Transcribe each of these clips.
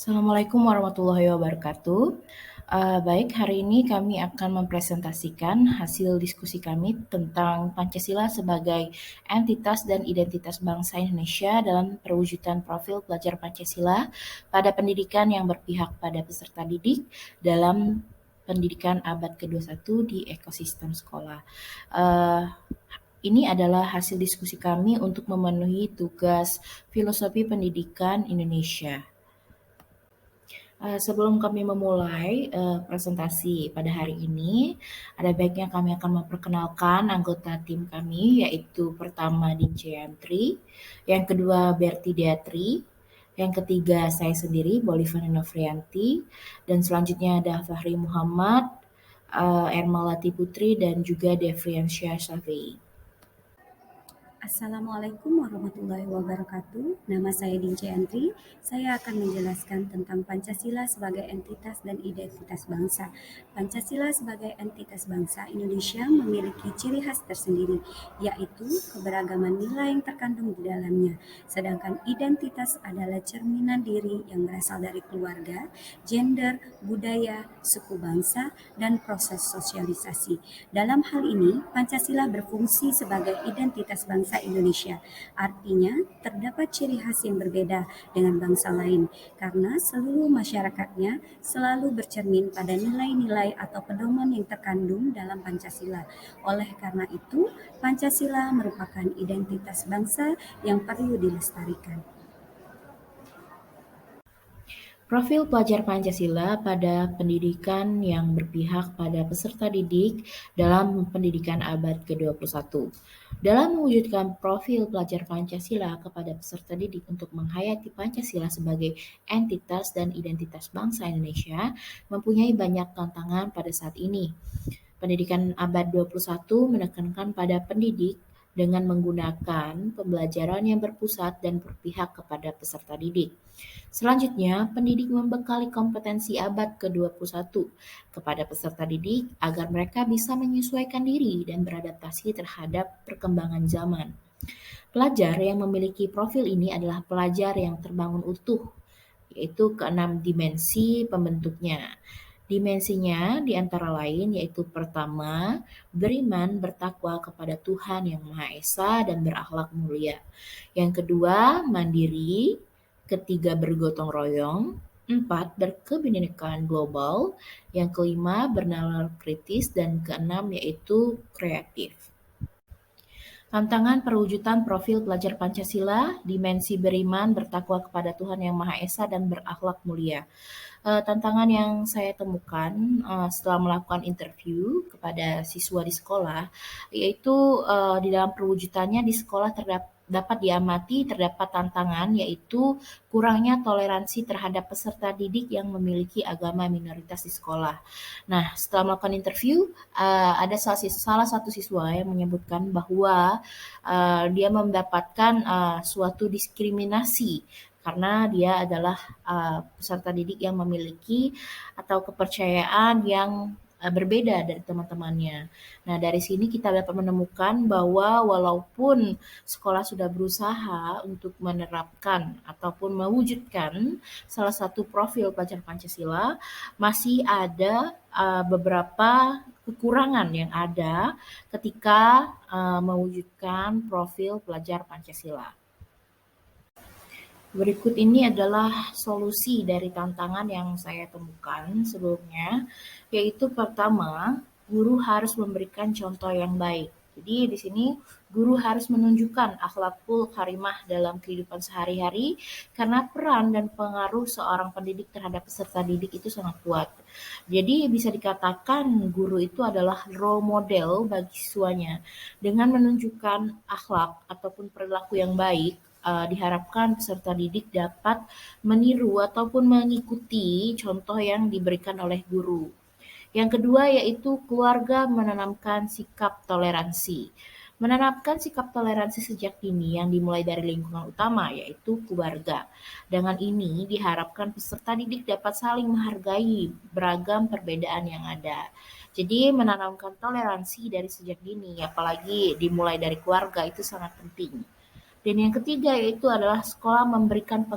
Assalamualaikum warahmatullahi wabarakatuh. Baik, hari ini kami akan mempresentasikan hasil diskusi kami tentang Pancasila sebagai entitas dan identitas bangsa Indonesia dalam perwujudan profil pelajar Pancasila pada pendidikan yang berpihak pada peserta didik dalam pendidikan abad ke-21 di ekosistem sekolah. Uh, ini adalah hasil diskusi kami untuk memenuhi tugas filosofi pendidikan Indonesia. Sebelum kami memulai presentasi pada hari ini, ada baiknya kami akan memperkenalkan anggota tim kami, yaitu pertama Dince Yantri, yang kedua Berti Deatri, yang ketiga saya sendiri Bolivana Novrianti, dan selanjutnya ada Fahri Muhammad, Ermalati Putri, dan juga Devriansyah Syafi'i. Assalamualaikum warahmatullahi wabarakatuh. Nama saya Dince Andri. Saya akan menjelaskan tentang Pancasila sebagai entitas dan identitas bangsa. Pancasila sebagai entitas bangsa Indonesia memiliki ciri khas tersendiri, yaitu keberagaman nilai yang terkandung di dalamnya. Sedangkan identitas adalah cerminan diri yang berasal dari keluarga, gender, budaya, suku bangsa, dan proses sosialisasi. Dalam hal ini, Pancasila berfungsi sebagai identitas bangsa Indonesia. Artinya, terdapat ciri khas yang berbeda dengan bangsa lain karena seluruh masyarakatnya selalu bercermin pada nilai-nilai atau pedoman yang terkandung dalam Pancasila. Oleh karena itu, Pancasila merupakan identitas bangsa yang perlu dilestarikan. Profil pelajar Pancasila pada pendidikan yang berpihak pada peserta didik dalam pendidikan abad ke-21. Dalam mewujudkan profil pelajar Pancasila kepada peserta didik untuk menghayati Pancasila sebagai entitas dan identitas bangsa Indonesia mempunyai banyak tantangan pada saat ini. Pendidikan abad 21 menekankan pada pendidik dengan menggunakan pembelajaran yang berpusat dan berpihak kepada peserta didik. Selanjutnya, pendidik membekali kompetensi abad ke-21 kepada peserta didik agar mereka bisa menyesuaikan diri dan beradaptasi terhadap perkembangan zaman. Pelajar yang memiliki profil ini adalah pelajar yang terbangun utuh, yaitu keenam dimensi pembentuknya. Dimensinya di antara lain yaitu pertama, beriman bertakwa kepada Tuhan Yang Maha Esa dan berakhlak mulia. Yang kedua, mandiri. Ketiga, bergotong royong. Empat, berkebinekaan global. Yang kelima, bernalar kritis. Dan keenam yaitu kreatif. Tantangan perwujudan profil pelajar Pancasila, dimensi beriman, bertakwa kepada Tuhan Yang Maha Esa dan berakhlak mulia. Tantangan yang saya temukan setelah melakukan interview kepada siswa di sekolah, yaitu di dalam perwujudannya di sekolah dapat diamati terdapat tantangan, yaitu kurangnya toleransi terhadap peserta didik yang memiliki agama minoritas di sekolah. Nah, setelah melakukan interview, ada salah satu siswa yang menyebutkan bahwa dia mendapatkan suatu diskriminasi karena dia adalah peserta didik yang memiliki atau kepercayaan yang berbeda dari teman-temannya. Nah, dari sini kita dapat menemukan bahwa walaupun sekolah sudah berusaha untuk menerapkan ataupun mewujudkan salah satu profil pelajar Pancasila, masih ada beberapa kekurangan yang ada ketika mewujudkan profil pelajar Pancasila. Berikut ini adalah solusi dari tantangan yang saya temukan sebelumnya, yaitu pertama, guru harus memberikan contoh yang baik. Jadi di sini guru harus menunjukkan akhlakul karimah dalam kehidupan sehari-hari karena peran dan pengaruh seorang pendidik terhadap peserta didik itu sangat kuat. Jadi bisa dikatakan guru itu adalah role model bagi siswanya. Dengan menunjukkan akhlak ataupun perilaku yang baik, diharapkan peserta didik dapat meniru ataupun mengikuti contoh yang diberikan oleh guru. Yang kedua yaitu keluarga menanamkan sikap toleransi. Menanamkan sikap toleransi sejak dini yang dimulai dari lingkungan utama yaitu keluarga. Dengan ini diharapkan peserta didik dapat saling menghargai beragam perbedaan yang ada. Jadi menanamkan toleransi dari sejak dini, apalagi dimulai dari keluarga itu sangat penting. Dan yang ketiga yaitu adalah sekolah memberikan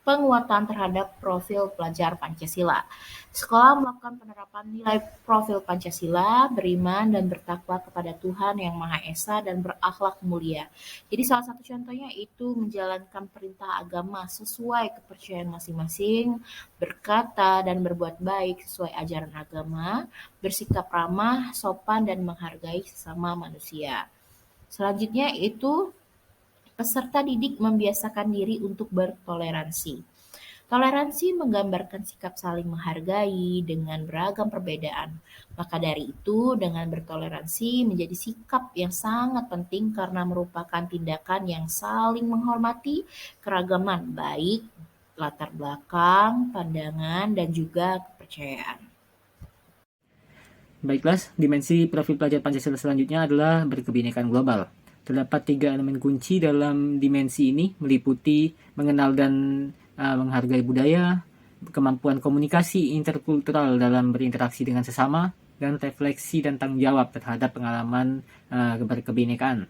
penguatan terhadap profil pelajar Pancasila. Sekolah melakukan penerapan nilai profil Pancasila, beriman dan bertakwa kepada Tuhan Yang Maha Esa dan berakhlak mulia. Jadi salah satu contohnya itu menjalankan perintah agama sesuai kepercayaan masing-masing, berkata dan berbuat baik sesuai ajaran agama, bersikap ramah, sopan dan menghargai sesama manusia. Selanjutnya itu peserta didik membiasakan diri untuk bertoleransi. Toleransi menggambarkan sikap saling menghargai dengan beragam perbedaan. Maka dari itu, dengan bertoleransi menjadi sikap yang sangat penting karena merupakan tindakan yang saling menghormati keragaman baik latar belakang, pandangan, dan juga kepercayaan. Baiklah, dimensi profil pelajar Pancasila selanjutnya adalah berkebinekaan global. Terdapat 3 elemen kunci dalam dimensi ini, meliputi mengenal dan menghargai budaya, kemampuan komunikasi interkultural dalam berinteraksi dengan sesama, dan refleksi dan tanggung jawab terhadap pengalaman berkebinekaan.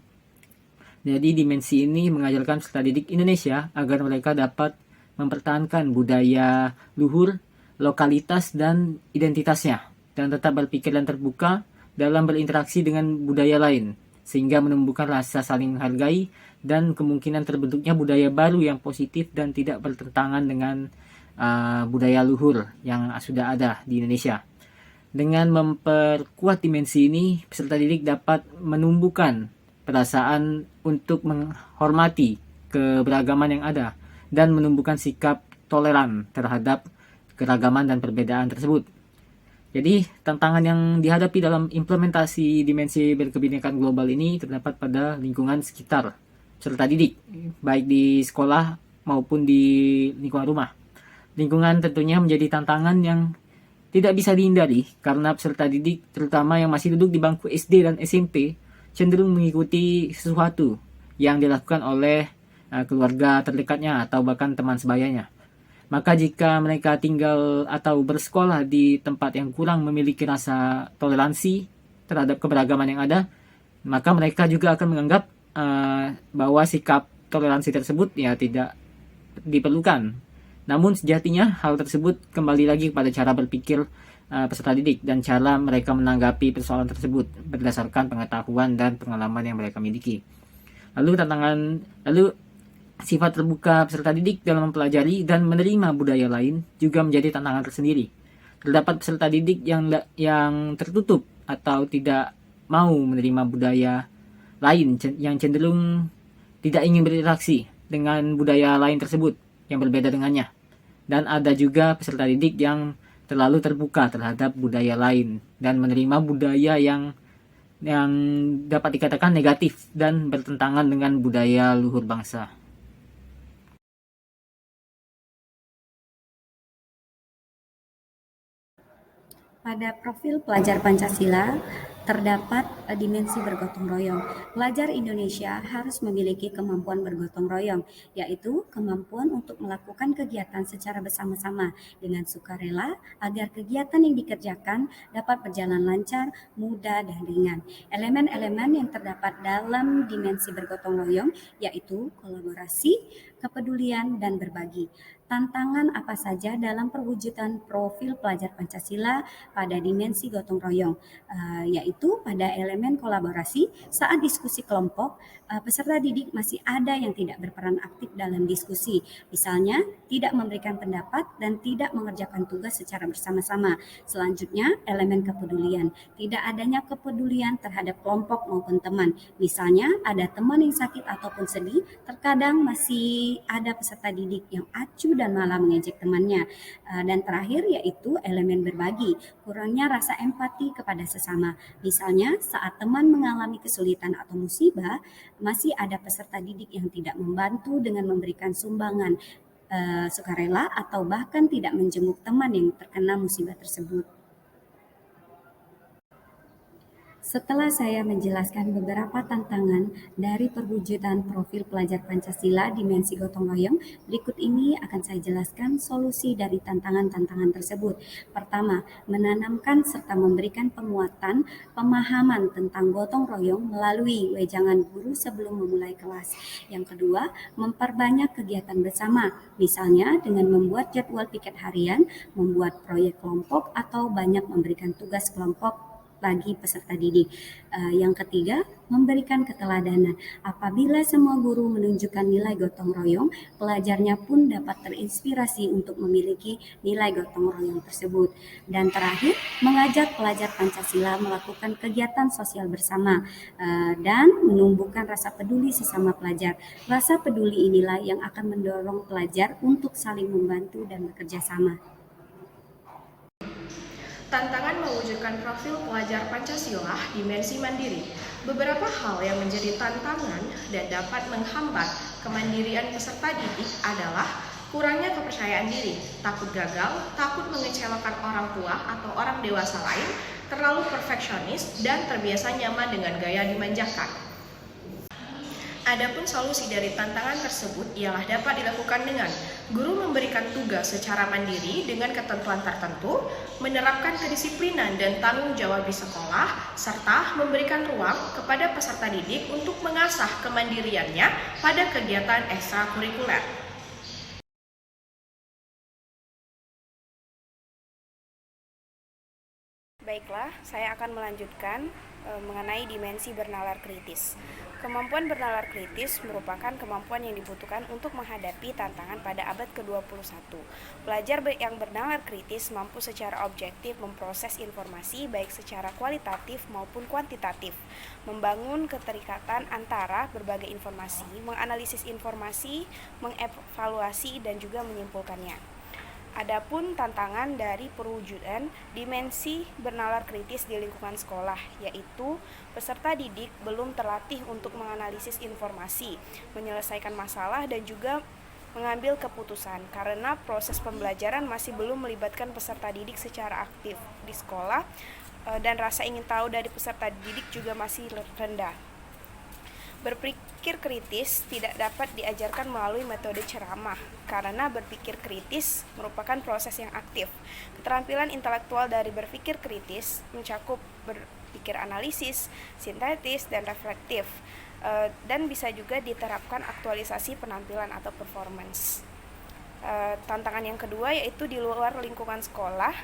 Jadi dimensi ini mengajarkan peserta didik Indonesia agar mereka dapat mempertahankan budaya luhur, lokalitas, dan identitasnya, dan tetap berpikir dan terbuka dalam berinteraksi dengan budaya lain, sehingga menumbuhkan rasa saling menghargai dan kemungkinan terbentuknya budaya baru yang positif dan tidak bertentangan dengan budaya luhur yang sudah ada di Indonesia. Dengan memperkuat dimensi ini, peserta didik dapat menumbuhkan perasaan untuk menghormati keberagaman yang ada dan menumbuhkan sikap toleran terhadap keragaman dan perbedaan tersebut. Jadi, tantangan yang dihadapi dalam implementasi dimensi berkebinekaan global ini terdapat pada lingkungan sekitar peserta didik, baik di sekolah maupun di lingkungan rumah. Lingkungan tentunya menjadi tantangan yang tidak bisa dihindari karena peserta didik, terutama yang masih duduk di bangku SD dan SMP, cenderung mengikuti sesuatu yang dilakukan oleh keluarga terdekatnya atau bahkan teman sebayanya. Maka jika mereka tinggal atau bersekolah di tempat yang kurang memiliki rasa toleransi terhadap keberagaman yang ada, maka mereka juga akan menganggap bahwa sikap toleransi tersebut ya tidak diperlukan. Namun sejatinya hal tersebut kembali lagi kepada cara berpikir peserta didik dan cara mereka menanggapi persoalan tersebut berdasarkan pengetahuan dan pengalaman yang mereka miliki. Lalu sifat terbuka peserta didik dalam mempelajari dan menerima budaya lain juga menjadi tantangan tersendiri. Terdapat peserta didik yang tertutup atau tidak mau menerima budaya lain yang cenderung tidak ingin berinteraksi dengan budaya lain tersebut yang berbeda dengannya. Dan ada juga peserta didik yang terlalu terbuka terhadap budaya lain dan menerima budaya yang dapat dikatakan negatif dan bertentangan dengan budaya luhur bangsa. Pada profil pelajar Pancasila, terdapat dimensi bergotong royong. Pelajar Indonesia harus memiliki kemampuan bergotong royong, yaitu kemampuan untuk melakukan kegiatan secara bersama-sama dengan sukarela agar kegiatan yang dikerjakan dapat berjalan lancar, mudah, dan ringan. Elemen-elemen yang terdapat dalam dimensi bergotong royong yaitu kolaborasi, kepedulian, dan berbagi. Tantangan apa saja dalam perwujudan profil pelajar Pancasila pada dimensi gotong royong, yaitu pada elemen kolaborasi saat diskusi kelompok, peserta didik masih ada yang tidak berperan aktif dalam diskusi, misalnya tidak memberikan pendapat dan tidak mengerjakan tugas secara bersama-sama. Selanjutnya, elemen kepedulian, tidak adanya kepedulian terhadap kelompok maupun teman, misalnya ada teman yang sakit ataupun sedih, terkadang masih ada peserta didik yang acuh dan malah mengejek temannya. Dan terakhir yaitu elemen berbagi, kurangnya rasa empati kepada sesama. Misalnya saat teman mengalami kesulitan atau musibah, masih ada peserta didik yang tidak membantu dengan memberikan sumbangan sukarela atau bahkan tidak menjenguk teman yang terkena musibah tersebut. Setelah saya menjelaskan beberapa tantangan dari perwujudan profil pelajar Pancasila dimensi gotong royong, berikut ini akan saya jelaskan solusi dari tantangan-tantangan tersebut. Pertama, menanamkan serta memberikan penguatan pemahaman tentang gotong royong melalui wejangan guru sebelum memulai kelas. Yang kedua, memperbanyak kegiatan bersama, misalnya dengan membuat jadwal piket harian, membuat proyek kelompok, atau banyak memberikan tugas kelompok bagi peserta didik. Yang ketiga, memberikan keteladanan. Apabila semua guru menunjukkan nilai gotong royong, pelajarnya pun dapat terinspirasi untuk memiliki nilai gotong royong tersebut. Dan terakhir, mengajak pelajar Pancasila melakukan kegiatan sosial bersama dan menumbuhkan rasa peduli sesama pelajar. Rasa peduli inilah yang akan mendorong pelajar untuk saling membantu dan bekerja sama. Tantangan mewujudkan profil pelajar Pancasila dimensi mandiri. Beberapa hal yang menjadi tantangan dan dapat menghambat kemandirian peserta didik adalah kurangnya kepercayaan diri, takut gagal, takut mengecewakan orang tua atau orang dewasa lain, terlalu perfeksionis, dan terbiasa nyaman dengan gaya dimanjakan. Adapun solusi dari tantangan tersebut ialah dapat dilakukan dengan guru memberikan tugas secara mandiri dengan ketentuan tertentu, menerapkan kedisiplinan dan tanggung jawab di sekolah, serta memberikan ruang kepada peserta didik untuk mengasah kemandiriannya pada kegiatan ekstrakurikuler. Baiklah, saya akan melanjutkan mengenai dimensi bernalar kritis. Kemampuan bernalar kritis merupakan kemampuan yang dibutuhkan untuk menghadapi tantangan pada abad ke-21. Pelajar yang bernalar kritis mampu secara objektif memproses informasi baik secara kualitatif maupun kuantitatif, membangun keterikatan antara berbagai informasi, menganalisis informasi, mengevaluasi, dan juga menyimpulkannya. Adapun tantangan dari perwujudan dimensi bernalar kritis di lingkungan sekolah, yaitu peserta didik belum terlatih untuk menganalisis informasi, menyelesaikan masalah, dan juga mengambil keputusan karena proses pembelajaran masih belum melibatkan peserta didik secara aktif di sekolah, dan rasa ingin tahu dari peserta didik juga masih rendah. Berpikir kritis tidak dapat diajarkan melalui metode ceramah, karena berpikir kritis merupakan proses yang aktif. Keterampilan intelektual dari berpikir kritis mencakup berpikir analisis, sintetis, dan reflektif, dan bisa juga diterapkan aktualisasi penampilan atau performance. Tantangan yang kedua yaitu di luar lingkungan sekolah,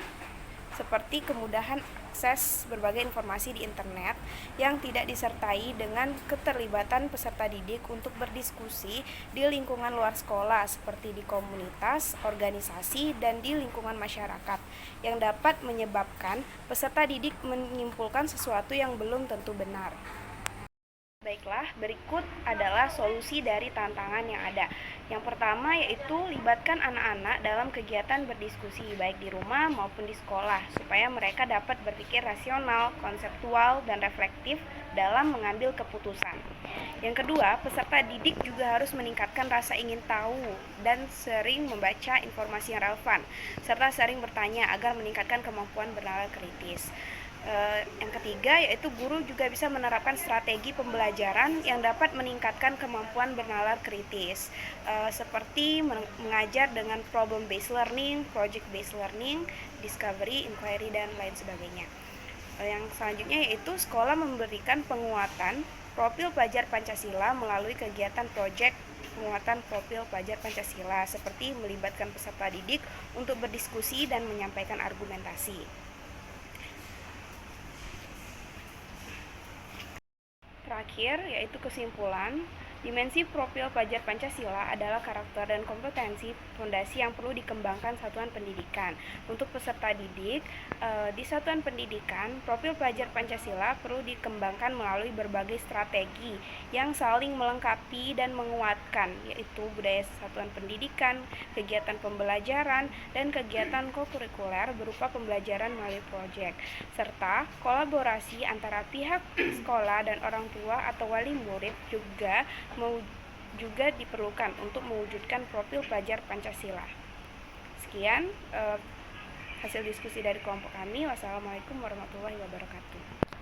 seperti kemudahan akses berbagai informasi di internet yang tidak disertai dengan keterlibatan peserta didik untuk berdiskusi di lingkungan luar sekolah seperti di komunitas, organisasi, dan di lingkungan masyarakat yang dapat menyebabkan peserta didik menyimpulkan sesuatu yang belum tentu benar. Baiklah, berikut adalah solusi dari tantangan yang ada. Yang pertama yaitu libatkan anak-anak dalam kegiatan berdiskusi baik di rumah maupun di sekolah supaya mereka dapat berpikir rasional, konseptual, dan reflektif dalam mengambil keputusan. Yang kedua, peserta didik juga harus meningkatkan rasa ingin tahu dan sering membaca informasi yang relevan serta sering bertanya agar meningkatkan kemampuan bernalar kritis. Yang ketiga yaitu guru juga bisa menerapkan strategi pembelajaran yang dapat meningkatkan kemampuan bernalar kritis, seperti mengajar dengan problem based learning, project based learning, discovery, inquiry, dan lain sebagainya. Yang selanjutnya yaitu sekolah memberikan penguatan profil pelajar Pancasila melalui kegiatan project penguatan profil pelajar Pancasila seperti melibatkan peserta didik untuk berdiskusi dan menyampaikan argumentasi. Terakhir, yaitu kesimpulan, dimensi profil pelajar Pancasila adalah karakter dan kompetensi fondasi yang perlu dikembangkan satuan pendidikan. Untuk peserta didik, di satuan pendidikan, profil pelajar Pancasila perlu dikembangkan melalui berbagai strategi yang saling melengkapi dan menguatkan, yaitu budaya satuan pendidikan, kegiatan pembelajaran, dan kegiatan kokurikuler berupa pembelajaran melalui proyek, serta kolaborasi antara pihak sekolah dan orang tua atau wali murid juga diperlukan untuk mewujudkan profil pelajar Pancasila. Sekian hasil diskusi dari kelompok kami. Wassalamualaikum warahmatullahi wabarakatuh.